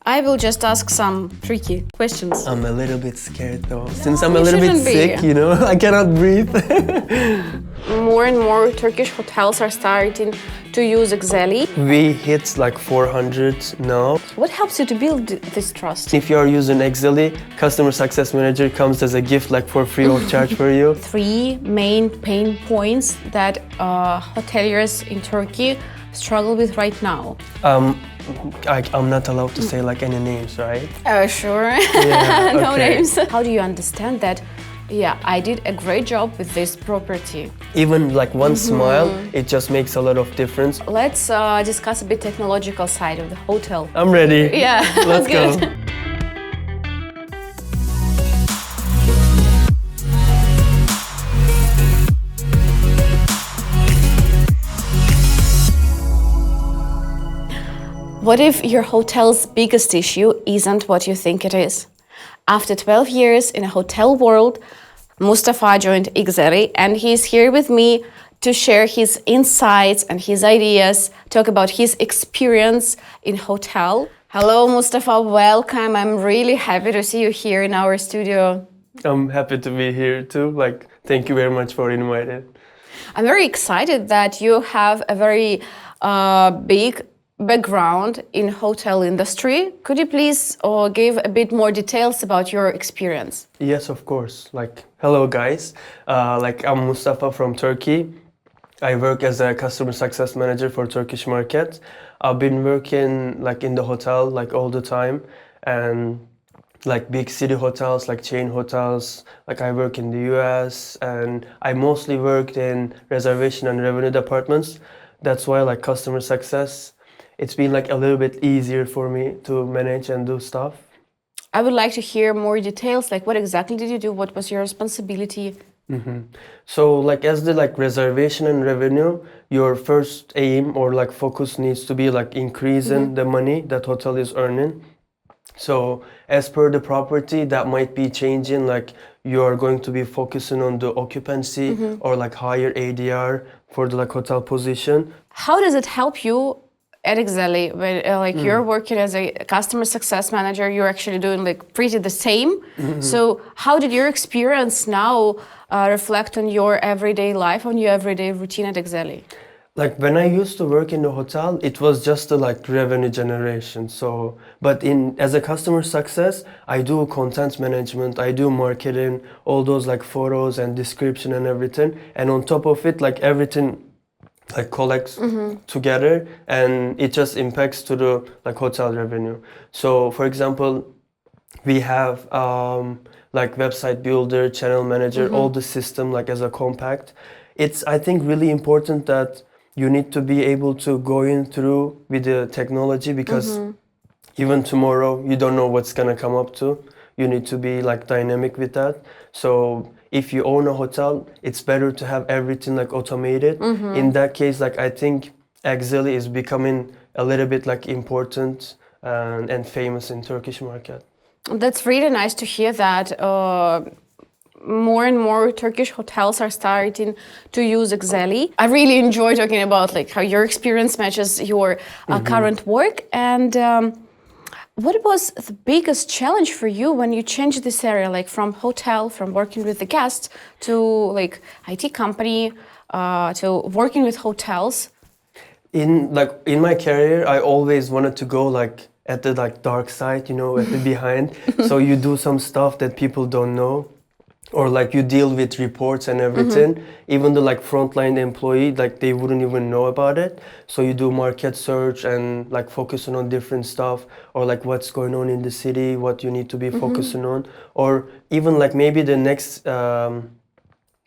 I will just ask some tricky questions. I'm a little bit scared though. Since I'm a you little bit shouldn't be. sick, I cannot breathe. More and more Turkish hotels are starting to use Exely. We hit like 400 now. What helps you to build this trust? If you are using Exely, Customer Success Manager comes as a gift like for free of charge for you. 3 main pain points that hoteliers in Turkey struggle with right now. I'm not allowed to say like any names, right? Sure. Yeah, No okay. names. How do you understand that? Yeah, I did a great job with this property. Even like one smile, it just makes a lot of difference. Let's discuss a bit technological side of the hotel. I'm ready. Yeah, Let's good. go. What if your hotel's biggest issue isn't what you think it is? After 12 years in a hotel world, Mustafa joined Exely, and he's here with me to share his insights and his ideas, talk about his experience in hotel. Hello, Mustafa, welcome. I'm really happy to see you here in our studio. I'm happy to be here too. Like, thank you very much for inviting. I'm very excited that you have a very big background in hotel industry. Could you please give a bit more details about your experience? Yes, of course. Like, hello guys. I'm Mustafa from Turkey. I work as a customer success manager for Turkish market. I've been working like in the hotel like all the time, and like big city hotels, like chain hotels. Like I work in the US, and I mostly worked in reservation and revenue departments. That's why like customer success, it's been like a little bit easier for me to manage and do stuff. I would like to hear more details, like what exactly did you do? What was your responsibility? So like as the like reservation and revenue, your first aim or like focus needs to be like increasing the money that hotel is earning. So as per the property, that might be changing, like you are going to be focusing on the occupancy or like higher ADR for the like hotel position. How does it help you at Exely when you're working as a customer success manager? You're actually doing like pretty the same. So how did your experience now reflect on your everyday life, on your everyday routine at Exely? Like when I used to work in the hotel, it was just the like revenue generation. So, but as a customer success, I do content management, I do marketing, all those like photos and description and everything. And on top of it, like everything like collects together, and it just impacts to the like hotel revenue. So for example, we have like website builder, channel manager, all the system like as a compact. It's I think really important that you need to be able to go in through with the technology, because even tomorrow you don't know what's gonna come up to. You need to be like dynamic with that. So if you own a hotel, it's better to have everything like automated. In that case, like I think Exely is becoming a little bit like important and famous in Turkish market. That's really nice to hear that more and more Turkish hotels are starting to use Exely. I really enjoy talking about like how your experience matches your current work. And what was the biggest challenge for you when you changed this area, like from hotel, from working with the guests to like IT company to working with hotels? In my career, I always wanted to go like at the like dark side, at the behind. So you do some stuff that people don't know, or like you deal with reports and everything. Even the like frontline employee, like they wouldn't even know about it. So you do market search and like focusing on different stuff, or like what's going on in the city, what you need to be focusing on, or even like maybe the next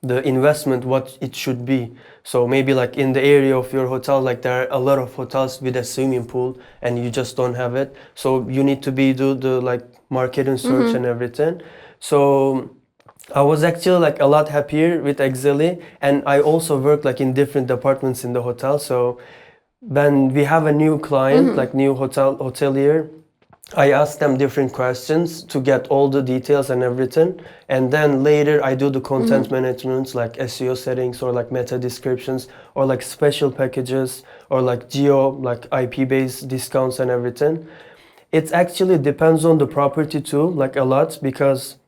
the investment, what it should be. So maybe like in the area of your hotel, like there are a lot of hotels with a swimming pool and you just don't have it. So you need to do the like marketing search and everything. So I was actually like a lot happier with Exely, and I also work like in different departments in the hotel. So when we have a new client, like new hotelier, I ask them different questions to get all the details and everything. And then later I do the content management, like SEO settings or like meta descriptions or like special packages or like geo, like IP-based discounts and everything. It actually depends on the property too, like a lot, because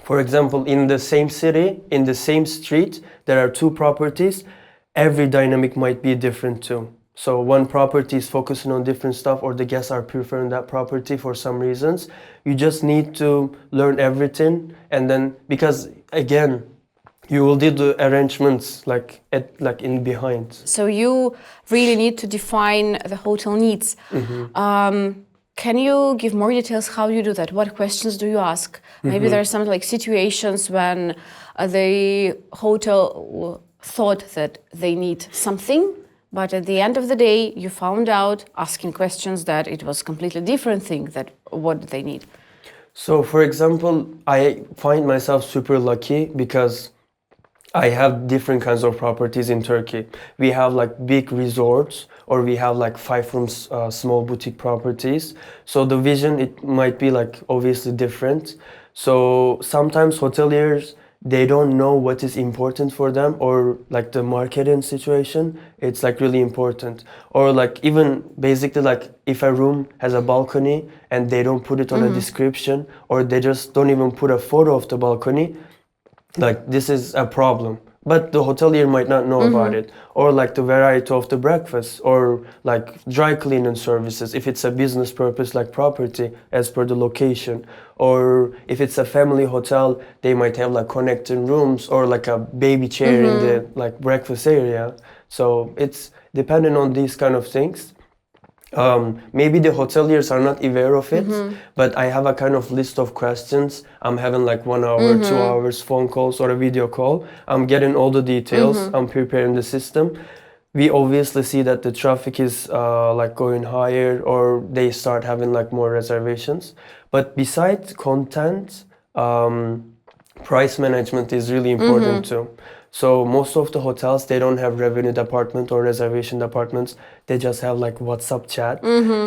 for example, in the same city, in the same street, there are two properties. Every dynamic might be different too. So one property is focusing on different stuff, or the guests are preferring that property for some reasons. You just need to learn everything, and then because again, you will do the arrangements like in behind. So you really need to define the hotel needs. Can you give more details how you do that? What questions do you ask? Maybe there are some like situations when the hotel thought that they need something, but at the end of the day, you found out asking questions that it was completely different thing that what they need. So for example, I find myself super lucky because I have different kinds of properties in Turkey. We have like big resorts, or we have like 5 rooms, small boutique properties. So the vision, it might be like obviously different. So sometimes hoteliers, they don't know what is important for them, or like the marketing situation, it's like really important. Or like even basically like if a room has a balcony and they don't put it on a description, or they just don't even put a photo of the balcony, like this is a problem, but the hotelier might not know about it. Or like the variety of the breakfast, or like dry cleaning services if it's a business purpose like property as per the location. Or if it's a family hotel, they might have like connecting rooms, or like a baby chair in the like breakfast area. So it's depending on these kind of things. Maybe the hoteliers are not aware of it, but I have a kind of list of questions. I'm having like 1 hour, 2 hours phone calls or a video call. I'm getting all the details. I'm preparing the system. We obviously see that the traffic is like going higher, or they start having like more reservations. But besides content, price management is really important too. So most of the hotels, they don't have revenue department or reservation departments. They just have like WhatsApp chat.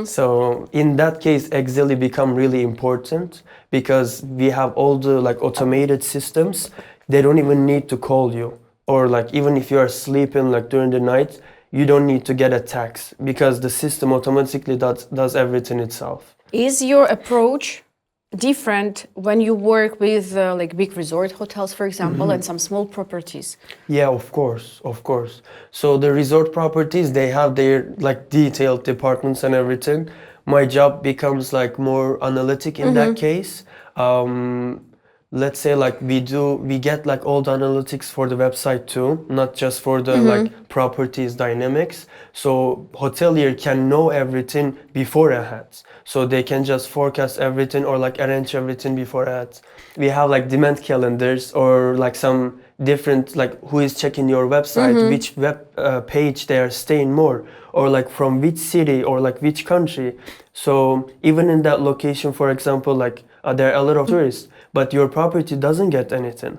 So in that case, Exely become really important because we have all the like automated systems. They don't even need to call you, or like even if you are sleeping like during the night, you don't need to get a text because the system automatically does everything itself. Is your approach different when you work with like big resort hotels, for example, and some small properties? Yeah, of course, of course. So the resort properties, they have their like detailed departments and everything. My job becomes like more analytic in that case. Let's say like we get like all the analytics for the website too, not just for the like properties dynamics. So hotelier can know everything beforehand. So they can just forecast everything or like arrange everything beforehand. We have like demand calendars, or like some different like who is checking your website, which web page they are staying more, or like from which city or like which country. So even in that location, for example, like there are a lot of tourists, but your property doesn't get anything.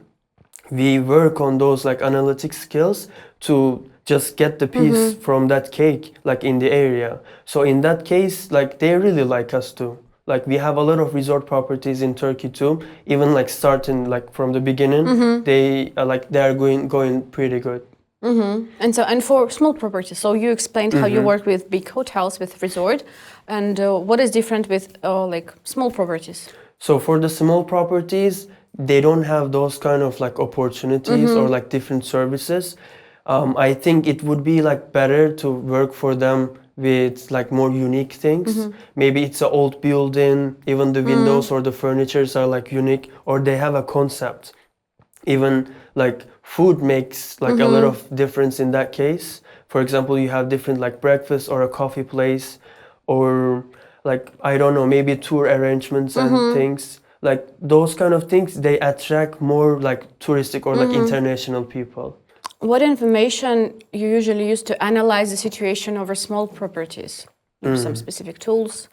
We work on those like analytic skills to just get the piece from that cake like in the area. So in that case, like they really like us too. Like we have a lot of resort properties in Turkey too. Even like starting like from the beginning, they are going pretty good. And for small properties, so you explained how you work with big hotels, with resort, and what is different with like small properties? So for the small properties, they don't have those kind of like opportunities or like different services. I think it would be like better to work for them with like more unique things. Maybe it's an old building, even the windows or the furnitures are like unique, or they have a concept. Even like food makes like a lot of difference in that case. For example, you have different like breakfast or a coffee place, or like I don't know, maybe tour arrangements and things. Like those kind of things, they attract more like touristic or like international people. What information you usually use to analyze the situation over small properties? Some specific tools?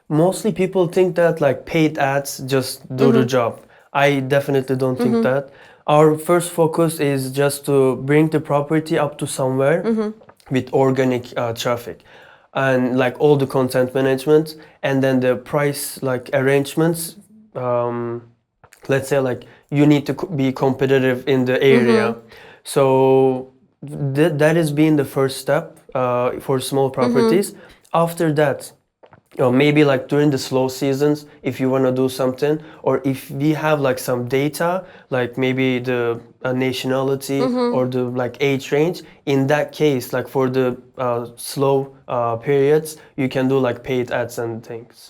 Mostly people think that like paid ads just do the job. I definitely don't think that. Our first focus is just to bring the property up to somewhere with organic traffic, and like all the content management, and then the price like arrangements. Let's say like you need to be competitive in the area. So that is being the first step for small properties. After that, or maybe like during the slow seasons, if you want to do something, or if we have like some data, like maybe the nationality or the like age range, in that case, like for the slow periods, you can do like paid ads and things.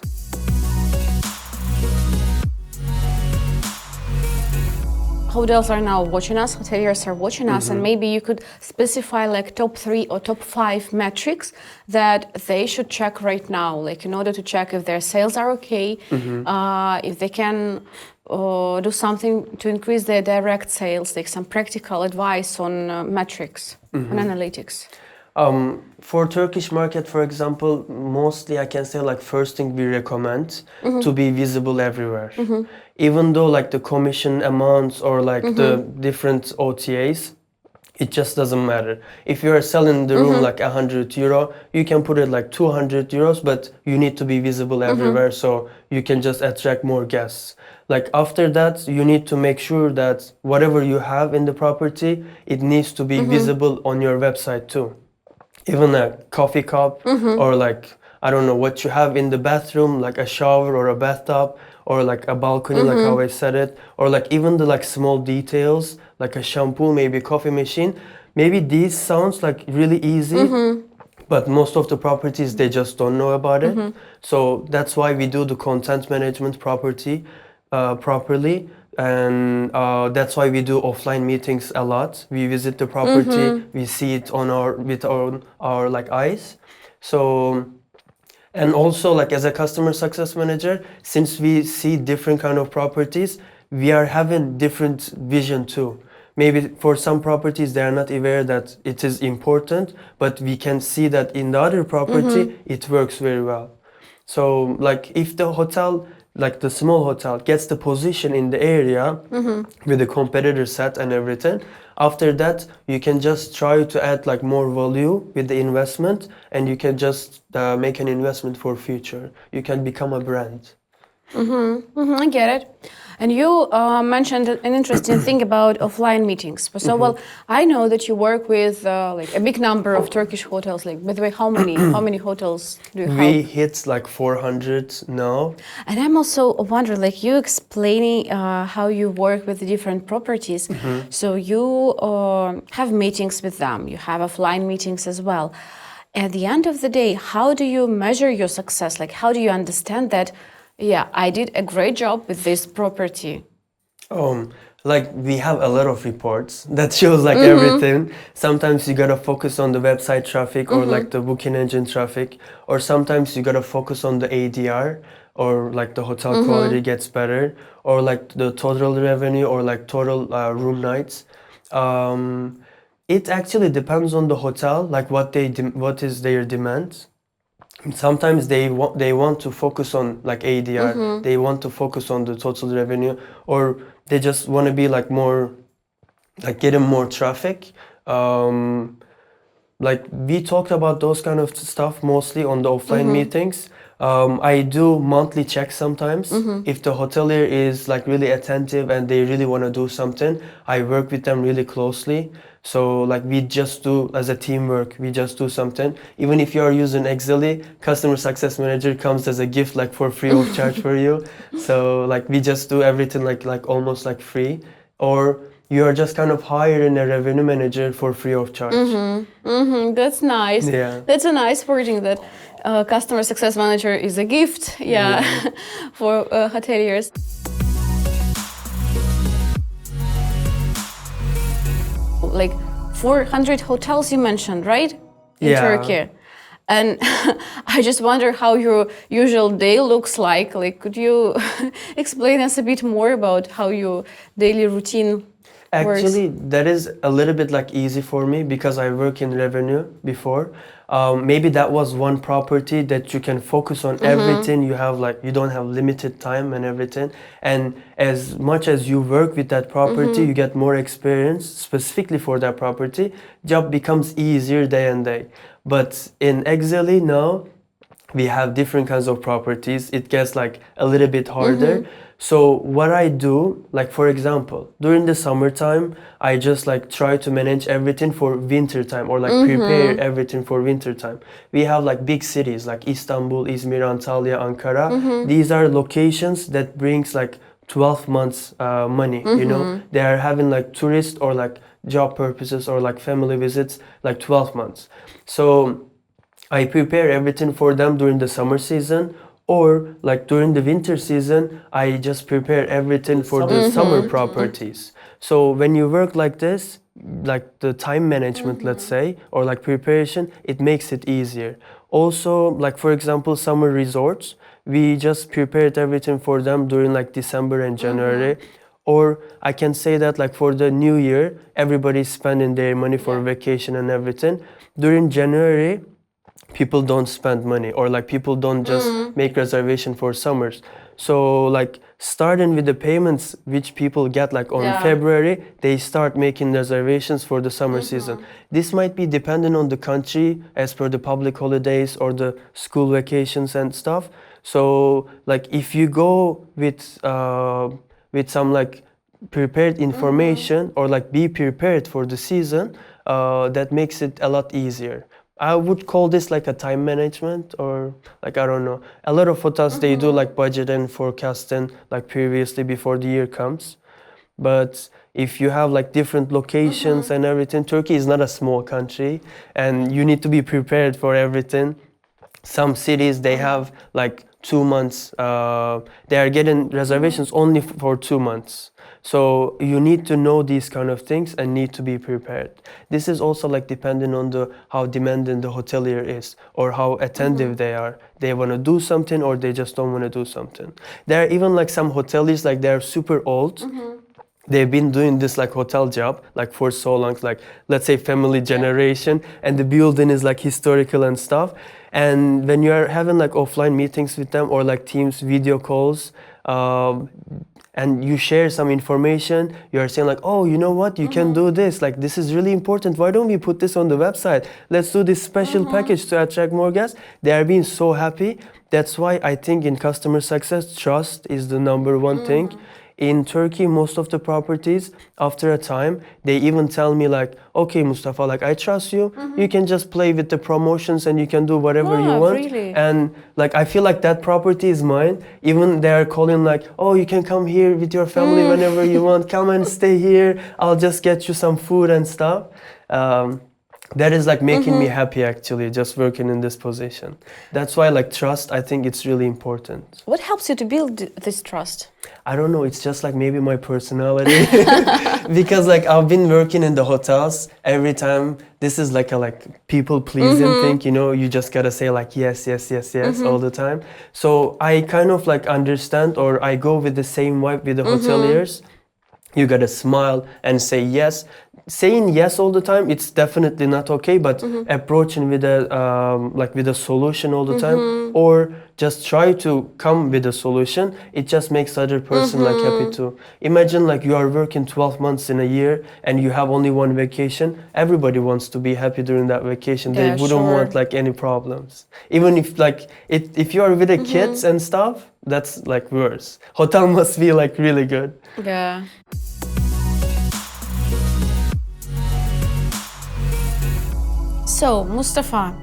Hotels are now watching us, hoteliers are watching us, and maybe you could specify like top 3 or top 5 metrics that they should check right now, like in order to check if their sales are okay, if they can do something to increase their direct sales, like some practical advice on metrics, on analytics. For Turkish market, for example, mostly I can say like first thing we recommend to be visible everywhere. Even though like the commission amounts or like the different OTAs, it just doesn't matter. If you are selling the room like €100, you can put it like €200, but you need to be visible everywhere so you can just attract more guests. Like after that, you need to make sure that whatever you have in the property, it needs to be visible on your website too. Even a coffee cup or like, I don't know, what you have in the bathroom, like a shower or a bathtub or like a balcony, like how I said it, or like even the like small details, like a shampoo, maybe a coffee machine. Maybe these sounds like really easy, but most of the properties, they just don't know about it. So that's why we do the content management properly, and that's why we do offline meetings a lot. We visit the property, we see it on our like eyes. So, and also like as a customer success manager, since we see different kind of properties, we are having different vision too. Maybe for some properties they are not aware that it is important, but we can see that in the other property it works very well. So like if the hotel, like the small hotel, gets the position in the area with the competitor set and everything, after that you can just try to add like more value with the investment, and you can just make an investment for future. You can become a brand. I get it. And you mentioned an interesting thing about offline meetings. So, well, I know that you work with like a big number of Turkish hotels. Like, by the way, how many hotels do you have? We hit like 400 now. And I'm also wondering, like, you explaining how you work with the different properties. So you have meetings with them. You have offline meetings as well. At the end of the day, how do you measure your success? Like, how do you understand that? Yeah, I did a great job with this property. Like we have a lot of reports that shows like everything. Sometimes you gotta focus on the website traffic or like the booking engine traffic, or sometimes you gotta focus on the ADR, or like the hotel quality gets better, or like the total revenue, or like total room nights. It actually depends on the hotel, like what is their demand. Sometimes they want to focus on like ADR, they want to focus on the total revenue, or they just want to be like more, like getting more traffic. Like we talked about those kind of stuff mostly on the offline meetings. I do monthly checks sometimes. If the hotelier is like really attentive and they really want to do something, I work with them really closely. So like we just do as a teamwork, we just do something. Even if you are using Exely, customer success manager comes as a gift, like for free of charge for you. So like we just do everything like almost like free, or you are just kind of hiring a revenue manager for free of charge. That's nice. Yeah. That's a nice wording, that customer success manager is a gift. Yeah, for hoteliers. Like 400 hotels you mentioned, right? In Turkey. And I just wonder how your usual day looks like. Like, could you explain us a bit more about how your daily routine works? Actually, that is a little bit like easy for me because I work in revenue before. Maybe that was one property that you can focus on everything. You have like, you don't have limited time and everything. And as much as you work with that property, you get more experience specifically for that property. Job becomes easier day and day. But in Exely now, we have different kinds of properties. It gets like a little bit harder. So what I do, like for example, during the summertime, I just like try to manage everything for winter time, or like prepare everything for winter time. We have like big cities like Istanbul, Izmir, Antalya, Ankara. These are locations that brings like 12 months money, you know. They are having like tourist or like job purposes or like family visits like 12 months. So I prepare everything for them during the summer season, or like during the winter season, I just prepare everything for the summer properties. So when you work like this, like the time management, let's say, or like preparation, it makes it easier. Also, like for example, summer resorts, we just prepared everything for them during like December and January. Or I can say that like for the new year, everybody's spending their money for vacation and everything. During January, people don't spend money, or like people don't just make reservation for summers. So like starting with the payments which people get like on February, they start making reservations for the summer season. This might be dependent on the country as per the public holidays or the school vacations and stuff. So like if you go with some like prepared information, or like be prepared for the season, that makes it a lot easier. I would call this like a time management, or like I don't know. A lot of hotels they do like budget and forecasting like previously before the year comes. But if you have like different locations and everything, Turkey is not a small country, and you need to be prepared for everything. Some cities they have like 2 months. They are getting reservations only for 2 months. So you need to know these kind of things and need to be prepared. This is also like depending on the how demanding the hotelier is, or how attentive they are. They want to do something, or they just don't want to do something. There are even like some hoteliers like they're super old. They've been doing this like hotel job like for so long, like let's say family generation, and the building is like historical and stuff. And when you are having like offline meetings with them, or like Teams video calls, and you share some information, you are saying like, oh, you know what, you can do this, like this is really important, why don't we put this on the website, let's do this special package to attract more guests. They are being so happy. That's why I think in customer success, trust is the number one thing. In Turkey, most of the properties, after a time, they even tell me like, okay, Mustafa, like I trust you. You can just play with the promotions and you can do whatever you want. Really? And like I feel like that property is mine. Even they are calling like, oh, you can come here with your family whenever you want. Come and stay here. I'll just get you some food and stuff. That is like making me happy actually, just working in this position. That's why like trust, I think it's really important. What helps you to build this trust? I don't know, it's just like maybe my personality. Because like I've been working in the hotels, every time this is like a like people pleasing thing, you know, you just gotta say like yes, yes, yes, yes all the time. So I kind of like understand, or I go with the same vibe with the hoteliers. You gotta smile and say yes. Saying yes all the time, it's definitely not okay, but approaching with a like with a solution all the time, or just try to come with a solution, it just makes the other person like happy too. Imagine like you are working 12 months in a year and you have only one vacation. Everybody wants to be happy during that vacation. They wouldn't want like any problems. Even if like if you are with the kids and stuff, that's like worse. Hotel must be like really good. Yeah. So, Mustafa,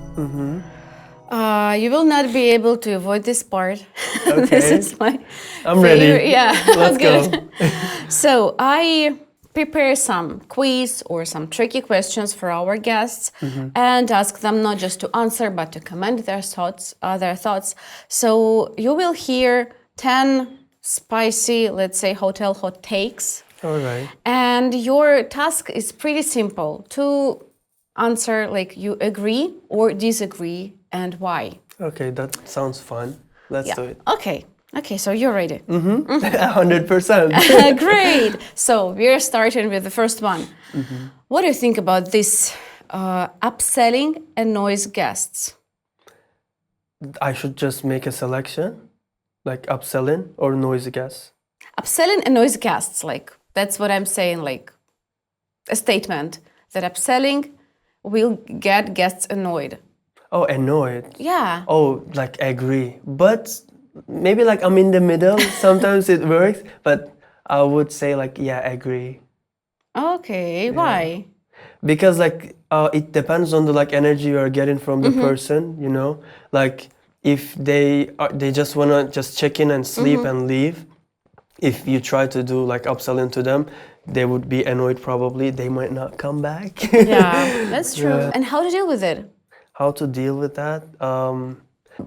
you will not be able to avoid this part. Okay. This is my I'm favorite. ready. Yeah, Let's good. go. So, I prepare some quiz or some tricky questions for our guests and ask them not just to answer but to comment their thoughts. So, you will hear 10 spicy, let's say, hotel hot takes. All right. And your task is pretty simple to answer like you agree or disagree and why. Okay, that sounds fun. Let's do it. Okay, so you're ready. 100%. Great. So we're starting with the first one. What do you think about this upselling and noise guests? I should just make a selection, like upselling or noisy guests. Upselling and noise guests, like that's what I'm saying, like a statement that upselling will get guests annoyed. Oh, annoyed. Yeah. Oh, like agree. But maybe like I'm in the middle. Sometimes it works, but I would say like yeah, agree. Okay. Why? Because like it depends on the like energy you are getting from the person, you know. Like if they just wanna just check in and sleep and leave. If you try to do like upselling to them, they would be annoyed probably. They might not come back. Yeah, that's true. Yeah. And how to deal with it? How to deal with that?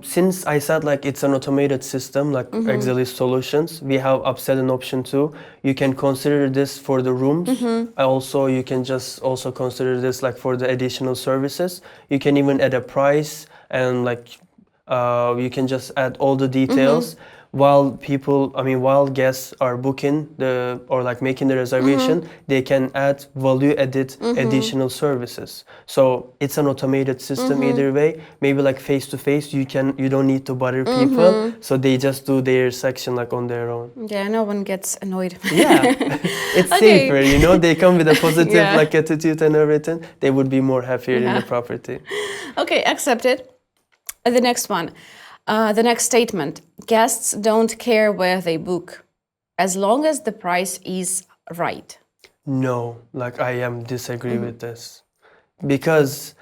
Since I said like it's an automated system, like Exely Solutions, we have upselling option too. You can consider this for the rooms. Also, you can just also consider this like for the additional services. You can even add a price and like you can just add all the details while while guests are booking the or like making the reservation, they can add value added additional services. So it's an automated system either way. Maybe like face to face, you don't need to bother people, so they just do their section like on their own. Yeah, no one gets annoyed. Yeah, it's Okay. safer, you know. They come with a positive Yeah. like attitude and everything. They would be more happier in Yeah. the property. Okay, accepted. The next one. The next statement. Guests don't care where they book as long as the price is right. No, like I am disagree with this because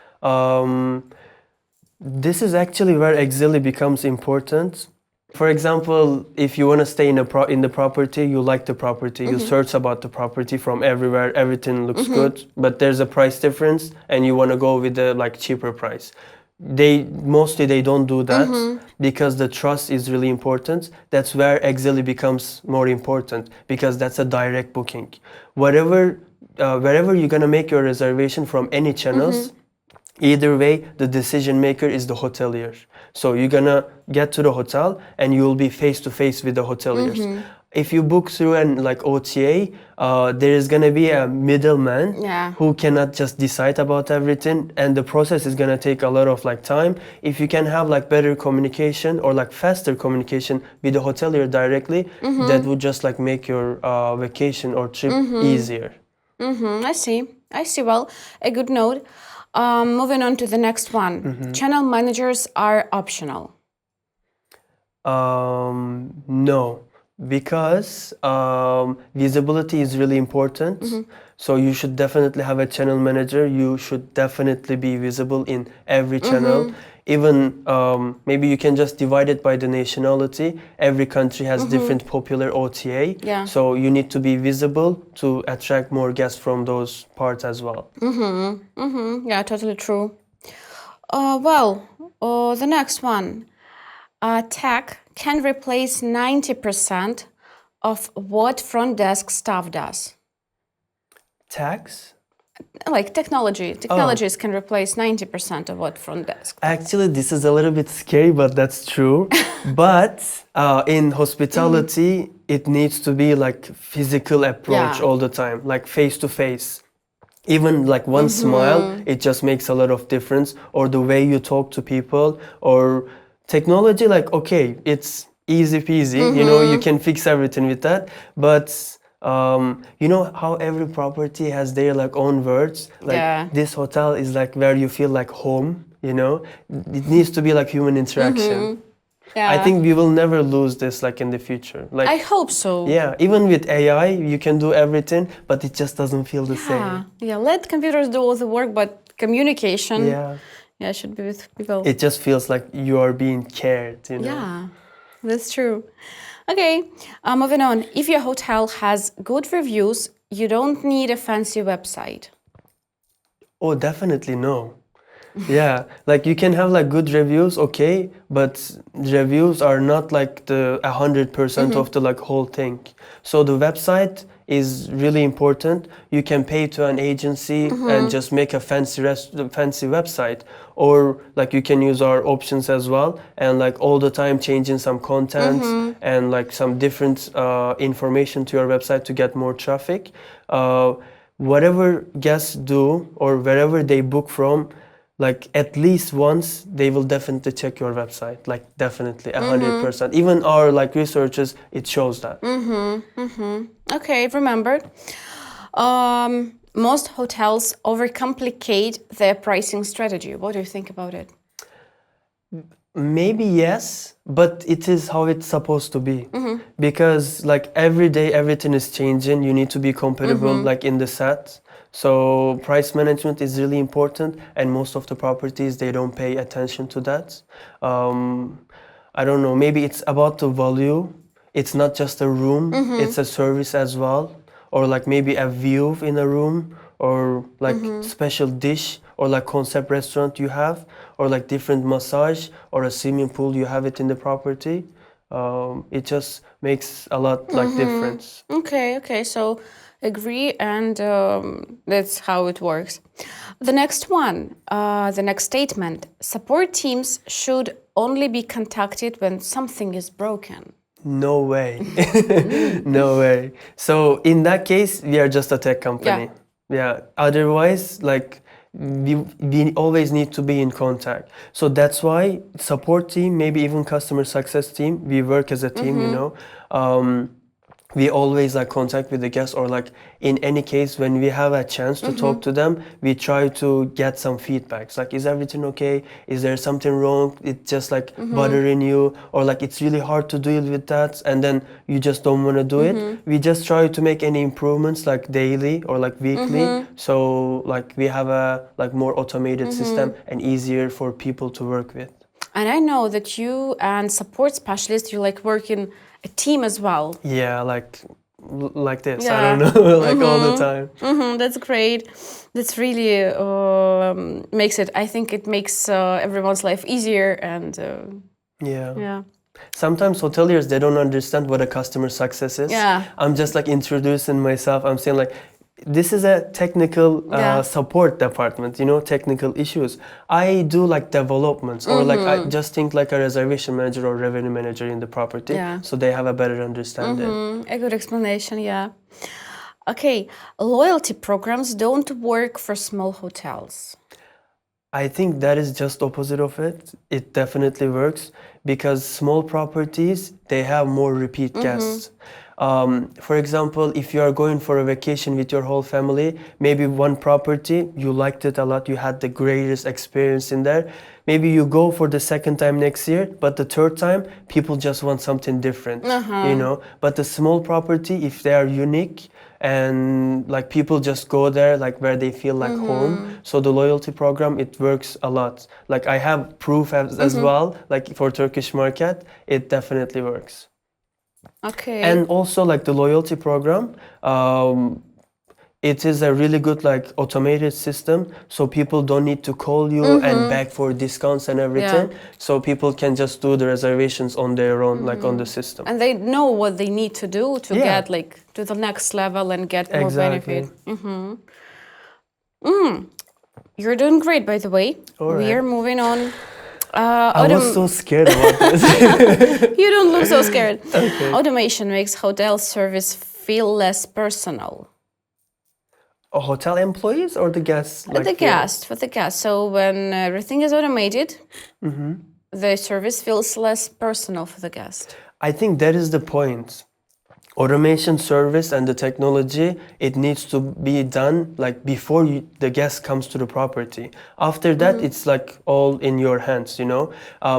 this is actually where Exely becomes important. For example, if you want to stay in in the property, you like the property, you search about the property from everywhere, everything looks good, but there's a price difference, and you want to go with the like cheaper price. They don't do that because the trust is really important. That's where Exely becomes more important because that's a direct booking. Wherever you're gonna make your reservation from any channels, either way, the decision maker is the hotelier. So you're gonna get to the hotel and you'll be face to face with the hoteliers. If you book through an like OTA, there is gonna be a middleman Yeah. who cannot just decide about everything, and the process is gonna take a lot of like time. If you can have like better communication or like faster communication with the hotelier directly, that would just like make your vacation or trip easier. I see. I see. Well, a good note. Moving on to the next one. Channel managers are optional. No, because visibility is really important. So you should definitely have a channel manager. You should definitely be visible in every channel. Even maybe you can just divide it by the nationality. Every country has different popular OTA. Yeah. So you need to be visible to attract more guests from those parts as well. Yeah, totally true. The next one. Tech can replace 90% of what front desk staff does. Tax? Like technologies can replace 90% of what front desk. Actually, this is a little bit scary, but that's true. But in hospitality, it needs to be like physical approach Yeah. all the time, like face to face. Even like one smile, it just makes a lot of difference. Or the way you talk to people, or technology, like okay, it's easy peasy. You know, you can fix everything with that. But you know how every property has their like own words. Like Yeah. this hotel is like where you feel like home. You know, it needs to be like human interaction. Yeah. I think we will never lose this like in the future. Like I hope so. yeah, even with AI, you can do everything, but it just doesn't feel the Yeah. same. Yeah. Let computers do all the work, but communication. Yeah, Should be with people. it just feels like you are being cared. You know. Yeah, that's true. Okay, moving on. If your hotel has good reviews, you don't need a fancy website. Oh, definitely no. Yeah, like you can have like good reviews, okay, but reviews are not like the 100% of the like whole thing. So the website is really important. You can pay to an agency and just make a fancy website, or like you can use our options as well, and like all the time changing some content and like some different information to your website to get more traffic. Whatever guests do or wherever they book from, like at least once they will definitely check your website, like definitely 100%. Even our like researchers, it shows that. Okay, remembered. Most hotels overcomplicate their pricing strategy. What do you think about it? Maybe yes, but it is how it's supposed to be. Because like every day everything is changing. You need to be compatible like in the set. So price management is really important, and most of the properties they don't pay attention to that. I don't know, maybe it's about the value. It's not just a room, it's a service as well. Or like maybe a view in a room, or like special dish, or like concept restaurant you have, or like different massage or a swimming pool you have it in the property. It just makes a lot like difference. Okay, so agree, and that's how it works. The next one, the next statement: support teams should only be contacted when something is broken. No way. No way. So in that case, we are just a tech company. Yeah. Otherwise, like we always need to be in contact. So that's why support team, maybe even customer success team, we work as a team, you know. We always like contact with the guests, or like in any case when we have a chance to talk to them, we try to get some feedbacks, like is everything okay, is there something wrong, it's just like bothering you, or like it's really hard to deal with that and then you just don't want to do it. We just try to make any improvements like daily or like weekly, so like we have a like more automated system and easier for people to work with. And I know that you and support specialists, you like work in a team as well. Yeah, like this. I don't know, like all the time. That's great. That's really makes it. I think it makes everyone's life easier, and Yeah. Sometimes hoteliers, they don't understand what a customer success is. Yeah. I'm just like introducing myself. I'm saying like, this is a technical support department, you know, technical issues. I do like developments, or like I just think like a reservation manager or revenue manager in the property, so they have a better understanding. A good explanation, yeah. Okay, loyalty programs don't work for small hotels. I think that is just opposite of it. It definitely works because small properties, they have more repeat guests. For example, if you are going for a vacation with your whole family, maybe one property, you liked it a lot, you had the greatest experience in there. Maybe you go for the second time next year, but the third time, people just want something different, you know? But the small property, if they are unique, and like people just go there like where they feel like home, so the loyalty program, it works a lot. Like I have proof as well, like for Turkish market, it definitely works. Okay. And also like the loyalty program, it is a really good like automated system, so people don't need to call you and beg for discounts and everything. So people can just do the reservations on their own, like on the system. And they know what they need to do to get like to the next level and get more benefit. You're doing great, by the way. We are moving on. I was so scared about this. You don't look so scared. Okay. Automation makes hotel service feel less personal. Hotel employees or the guests? Like for the guest. So when everything is automated, the service feels less personal for the guest. I think that is the point. Automation service and the technology, it needs to be done like before the guest comes to the property. After that, it's like all in your hands, you know.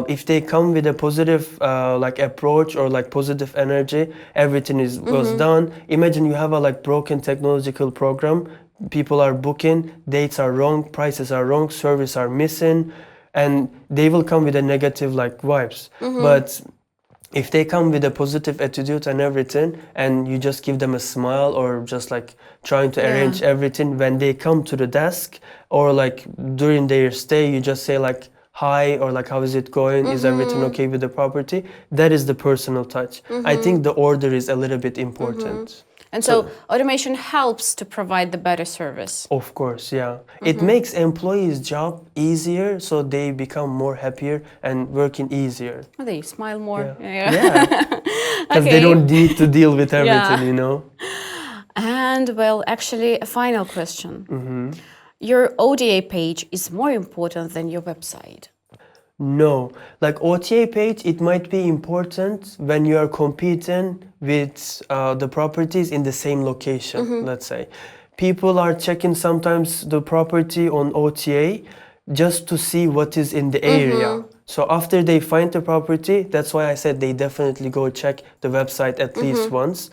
If they come with a positive like approach or like positive energy, everything was done. Imagine you have a like broken technological program, people are booking, dates are wrong, prices are wrong, service are missing, and they will come with a negative like vibes. But if they come with a positive attitude and everything, and you just give them a smile or just like trying to arrange everything, when they come to the desk or like during their stay, you just say like, hi, or like, how is it going? Is everything okay with the property? That is the personal touch. I think the order is a little bit important. And so automation helps to provide the better service. Of course, yeah. It makes employees' job easier, so they become more happier and working easier. They smile more. Yeah. Because they don't need to deal with everything, you know. And well, actually, a final question. Your OTA page is more important than your website. No, like OTA page, it might be important when you are competing with the properties in the same location, let's say. People are checking sometimes the property on OTA just to see what is in the area. So after they find the property, that's why I said they definitely go check the website at least once.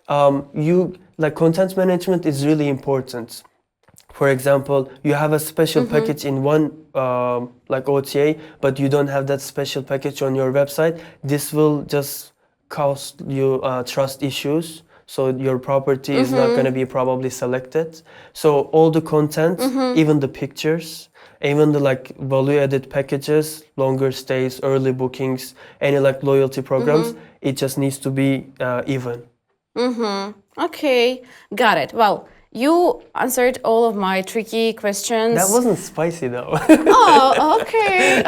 You like content management is really important. For example, you have a special package in one like OTA, but you don't have that special package on your website. This will just cause you trust issues. So your property is not going to be probably selected. So all the content, even the pictures, even the like value-added packages, longer stays, early bookings, any like loyalty programs, it just needs to be even. Okay, got it. Well, you answered all of my tricky questions. That wasn't spicy though. Oh, okay.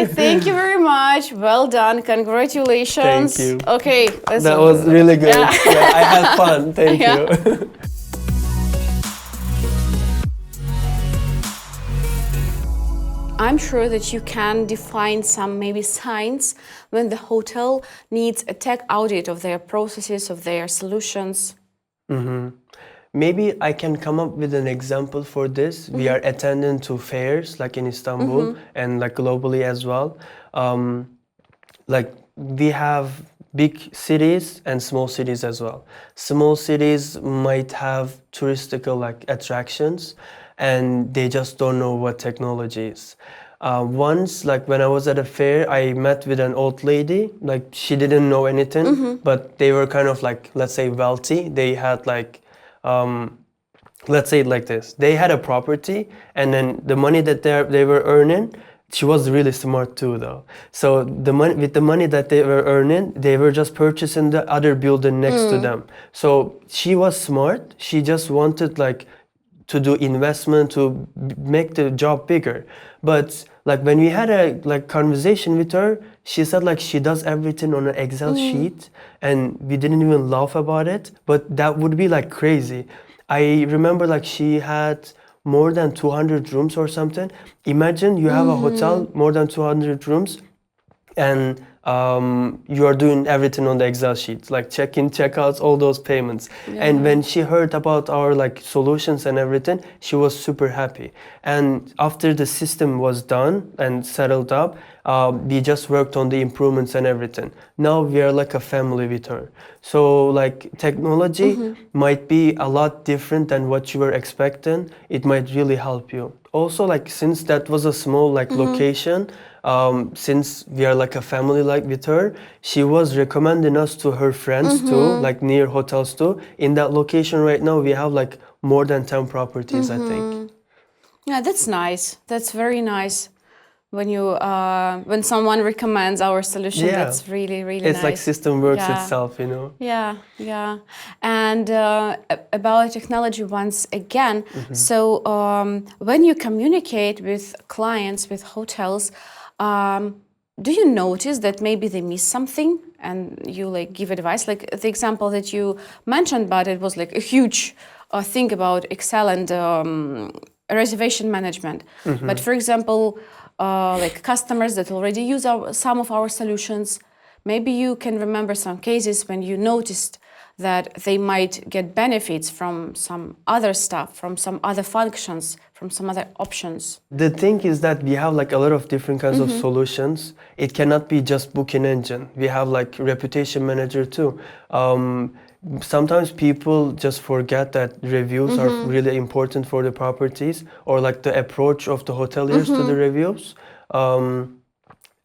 Thank you very much. Well done. Congratulations. Thank you. Okay. That was really good. Yeah. Yeah, I had fun. Thank Yeah. you. I'm sure that you can define some maybe signs when the hotel needs a tech audit of their processes, of their solutions. Maybe I can come up with an example for this. We are attending to fairs like in Istanbul and like globally as well. Like we have big cities and small cities as well. Small cities might have touristical like attractions and they just don't know what technology is. Once, like when I was at a fair, I met with an old lady. Like she didn't know anything, but they were kind of like, let's say, wealthy. They had like, let's say it like this: they had a property, and then the money that they were earning. She was really smart too, though. So with the money that they were earning, they were just purchasing the other building next to them. So she was smart. She just wanted like to do investment to make the job bigger. But like when we had a like conversation with her, she said like she does everything on an Excel sheet, and we didn't even laugh about it. But that would be like crazy. I remember like she had more than 200 rooms or something. Imagine you have a hotel, more than 200 rooms, and you are doing everything on the Excel sheet, like check-in, check-outs, all those payments. Yeah. And when she heard about our like solutions and everything, she was super happy. And after the system was done and settled up, we just worked on the improvements and everything. Now we are like a family with her. So like technology might be a lot different than what you were expecting. It might really help you. Also, like since that was a small like location, since we are like a family like with her, she was recommending us to her friends too, like near hotels too. In that location right now, we have like more than 10 properties, I think. Yeah, that's nice. That's very nice. When you when someone recommends our solution, Yeah. that's really, really It's nice. like system works Yeah. itself, you know? Yeah. And about technology once again, so when you communicate with clients, with hotels, do you notice that maybe they miss something and you like give advice? Like the example that you mentioned, but it was like a huge thing about Excel and reservation management. But for example, like customers that already use some of our solutions, maybe you can remember some cases when you noticed that they might get benefits from some other stuff, from some other functions, from some other options. The thing is that we have like a lot of different kinds of solutions. It cannot be just booking engine. We have like reputation manager too. Sometimes people just forget that reviews are really important for the properties, or like the approach of the hoteliers to the reviews.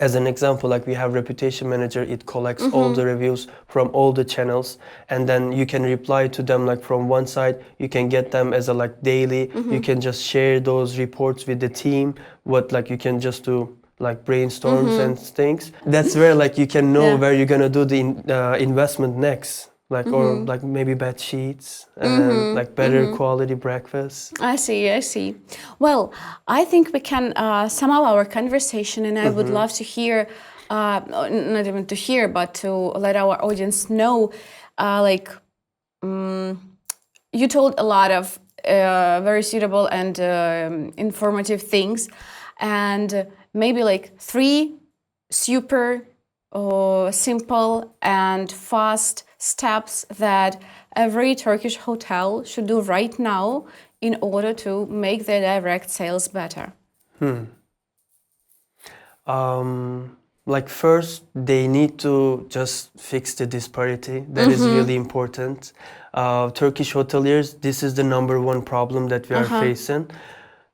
As an example, like we have reputation manager, it collects all the reviews from all the channels, and then you can reply to them like from one side. You can get them as a like daily. You can just share those reports with the team. What like you can just do like brainstorms and things. That's where like you can know where you're gonna do the investment next. Like or like maybe bed sheets and like better quality breakfast. I see. Well, I think we can sum up our conversation, and I would love to hear, not even to hear, but to let our audience know, you told a lot of very suitable and informative things, and maybe like 3 super simple and fast steps that every Turkish hotel should do right now in order to make their direct sales better. Like first, they need to just fix the disparity. That is really important. Turkish hoteliers, this is the number one problem that we are facing.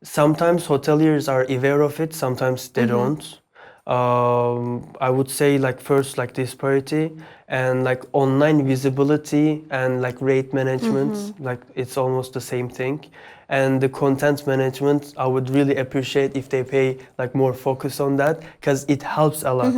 Sometimes hoteliers are aware of it, sometimes they don't. I would say like first like disparity and like online visibility and like rate management, like it's almost the same thing. And the content management, I would really appreciate if they pay like more focus on that because it helps a lot.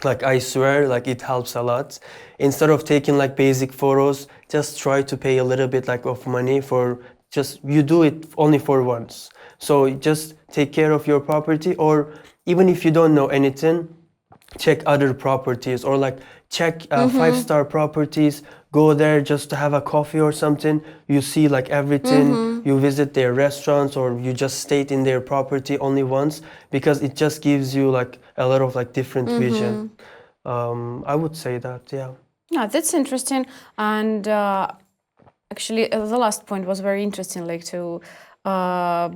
Like I swear, like it helps a lot. Instead of taking like basic photos, just try to pay a little bit like of money for just you do it only for once. So just take care of your property, or even if you don't know anything, check other properties or like check 5-star properties. Go there just to have a coffee or something. You see like everything. You visit their restaurants or you just stayed in their property only once because it just gives you like a lot of like different vision. I would say that, yeah. Yeah, that's interesting. And actually, the last point was very interesting, like to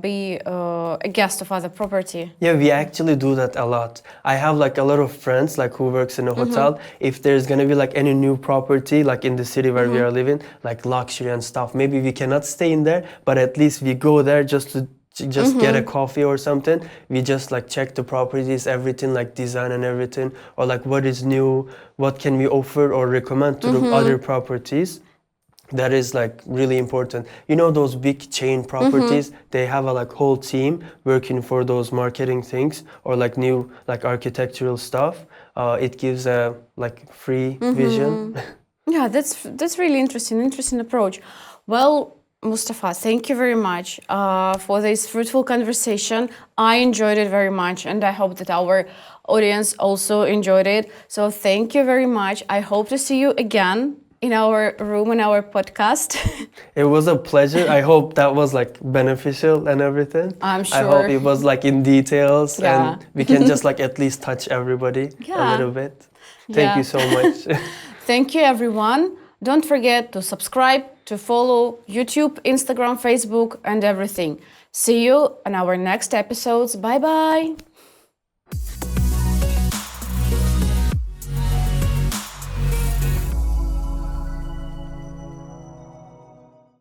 be a guest of other property. Yeah, we actually do that a lot. I have like a lot of friends like who works in a hotel. If there's gonna be like any new property like in the city where we are living, like luxury and stuff, maybe we cannot stay in there, but at least we go there just to just get a coffee or something. We just like check the properties, everything like design and everything, or like what is new, what can we offer or recommend to the other properties. That is like really important. You know those big chain properties, they have a like whole team working for those marketing things or like new like architectural stuff. It gives a like free vision. Yeah, that's really interesting approach. Well, Mustafa, thank you very much for this fruitful conversation. I enjoyed it very much, and I hope that our audience also enjoyed it. So thank you very much. I hope to see you again in our room, in our podcast. It was a pleasure. I hope that was like beneficial and everything. I'm I hope sure. it was like in details Yeah. and we can just like at least touch everybody a Yeah. little bit. Thank you so much. Thank you, everyone. Don't forget to subscribe, to follow YouTube, Instagram, Facebook, and everything. See you on our next episodes. Bye-bye.